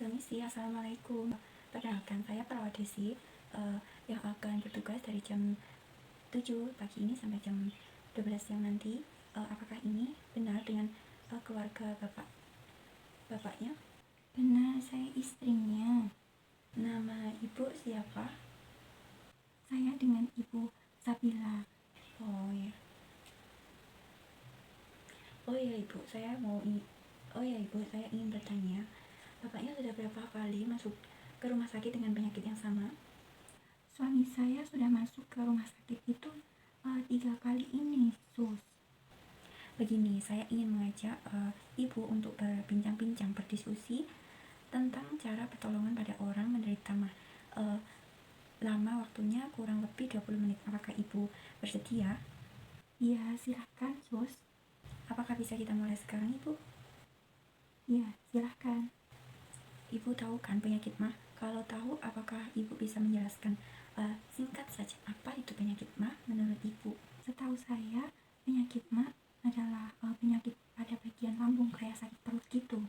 Permisi, Assalamualaikum. Perkenalkan, saya perawat Desi yang akan bertugas dari jam 7 pagi ini sampai jam 12 siang nanti. Apakah ini benar dengan keluarga bapaknya? Benar, saya istrinya. Nama ibu siapa? Saya dengan Ibu Sabila. Oh ya. Ibu, saya ingin bertanya, bapaknya sudah berapa kali masuk ke rumah sakit dengan penyakit yang sama? Suami saya sudah masuk ke rumah sakit itu 3 kali ini, Sus. Begini, saya ingin mengajak ibu untuk berbincang-bincang, berdiskusi tentang cara pertolongan pada orang menderita mah. Lama waktunya kurang lebih 20 menit. Apakah ibu bersedia? Ya, silahkan, Sus. Apakah bisa kita mulai sekarang, ibu? Ya, silahkan. Ibu tahu kan penyakit mah? Kalau tahu, apakah ibu bisa menjelaskan singkat saja apa itu penyakit mah menurut ibu? Setahu saya, penyakit mah adalah penyakit pada bagian lambung, kayak sakit perut gitu.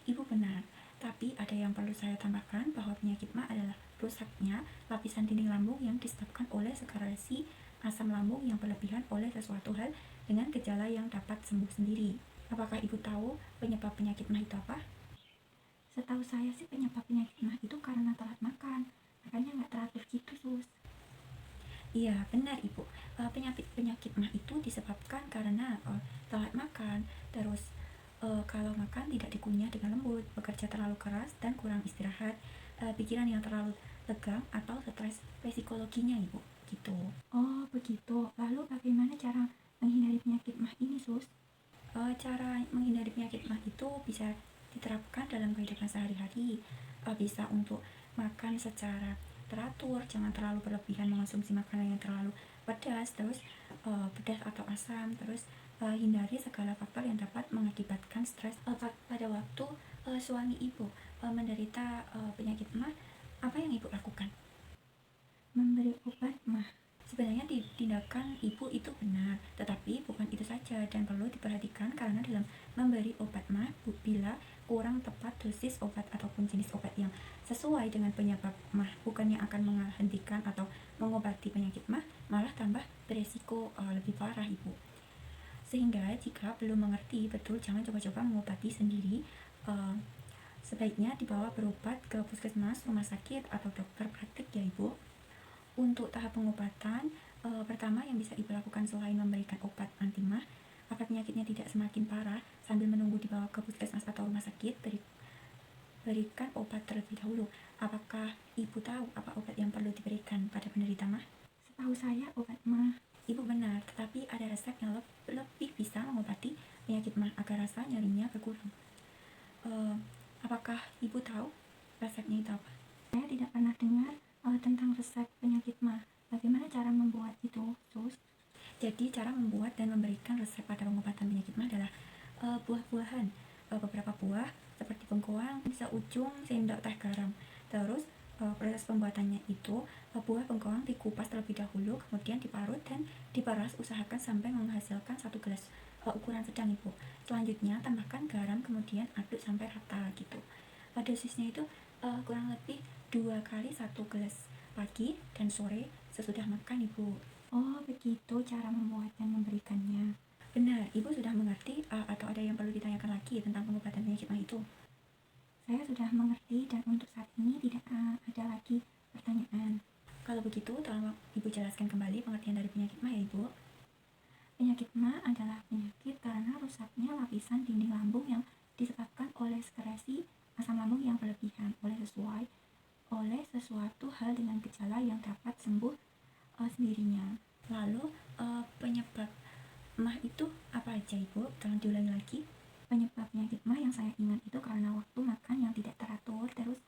Ibu benar, tapi ada yang perlu saya tambahkan bahwa penyakit mah adalah rusaknya lapisan dinding lambung yang disebabkan oleh sekresi asam lambung yang berlebihan oleh sesuatu hal dengan gejala yang dapat sembuh sendiri. Apakah ibu tahu penyebab penyakit mah itu apa? Setahu saya sih penyebab penyakit mah itu karena telat makan. Makanya nggak teratur gitu, Sus. Iya, benar ibu. Penyakit mah itu disebabkan karena telat makan, terus kalau makan tidak dikunyah dengan lembut, bekerja terlalu keras dan kurang istirahat, pikiran yang terlalu tegang atau stres psikologinya ibu, gitu. Oh, begitu. Lalu bagaimana cara menghindari penyakit mah ini, Sus? Cara menghindari penyakit mah itu bisa diterapkan dalam kehidupan sehari-hari. Bisa untuk makan secara teratur, jangan terlalu berlebihan mengonsumsi makanan yang terlalu pedas atau asam. Terus hindari segala faktor yang dapat mengakibatkan stres. Pada waktu suami ibu menderita penyakit mah, apa yang ibu lakukan? Memberi obat mah. Sebenarnya tindakan ibu itu benar, tetapi bukan itu saja dan perlu diperhatikan karena dalam memberi obat mah bila kurang tepat dosis obat ataupun jenis obat yang sesuai dengan penyebab mah bukannya akan menghentikan atau mengobati penyakit mah, malah tambah beresiko lebih parah ibu. Sehingga jika belum mengerti betul, jangan coba-coba mengobati sendiri. Sebaiknya dibawa berobat ke puskesmas, rumah sakit atau dokter praktik ya ibu. Untuk tahap pengobatan, pertama yang bisa ibu lakukan selain memberikan obat anti mah agar penyakitnya tidak semakin parah sambil menunggu dibawa ke puskesmas atau rumah sakit, berikan obat terlebih dahulu. Apakah ibu tahu apa obat yang perlu diberikan pada penderita mah? Setahu saya obat mah. Ibu benar, tetapi ada resep yang lebih bisa mengobati penyakit mah agar rasa nyerinya berkurang. Apakah ibu tahu resepnya itu apa? Saya tidak pernah dengar tentang resep penyakit mah. Bagaimana cara membuat itu, Sus? Jadi cara membuat dan memberikan resep pada pengobatan penyakit mah adalah buah-buahan, beberapa buah seperti bengkoang, bisa ujung sendok teh garam. Terus proses pembuatannya itu buah bengkoang dikupas terlebih dahulu, kemudian diparut dan diperas, usahakan sampai menghasilkan 1 gelas ukuran sedang ibu. Selanjutnya tambahkan garam, kemudian aduk sampai rata gitu. Dosisnya itu kurang lebih 2 kali 1 gelas pagi dan sore sesudah makan ibu. Oh, begitu cara membuat dan memberikannya. Benar, ibu sudah mengerti atau ada yang perlu ditanyakan lagi tentang pengobatan penyakit mah itu? Saya sudah mengerti dan untuk saat ini tidak ada lagi pertanyaan. Kalau begitu, tolong ibu jelaskan kembali pengertian dari penyakit mah ya ibu. Penyakit mah adalah penyakit karena rusaknya lapisan dinding lambung yang disebabkan oleh sekresi asam lambung yang berlebihan oleh sesuatu hal dengan gejala yang dapat sembuh sendirinya. Lalu penyebab mah itu apa aja ibu? Tolong diulangi lagi. Penyebab penyakit mah yang saya ingat itu karena waktu makan yang tidak teratur, terus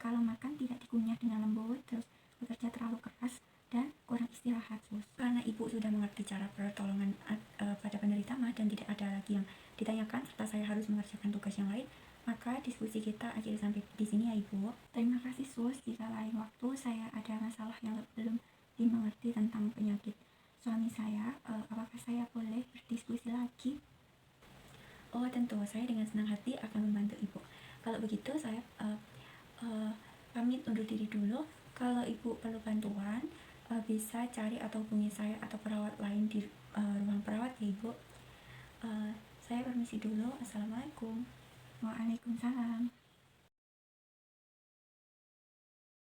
kalau makan tidak dikunyah dengan lembut, terus bekerja terlalu keras dan kurang istirahat, Sus. Karena ibu sudah mengerti cara pertolongan pada penderita mah dan tidak ada lagi yang ditanyakan serta saya harus mengerjakan tugas yang lain, maka diskusi kita akhirnya sampai di sini ya ibu. Terima kasih, Sus. Jika lain waktu saya ada masalah yang belum dimengerti tentang penyakit suami saya, apakah saya boleh berdiskusi lagi? Oh tentu, saya dengan senang hati akan membantu ibu. Kalau begitu saya pamit undur diri dulu. Kalau ibu perlu bantuan, bisa cari atau hubungi saya atau perawat lain di ruang perawat ya ibu. Saya permisi dulu. Assalamualaikum. Waalaikumsalam.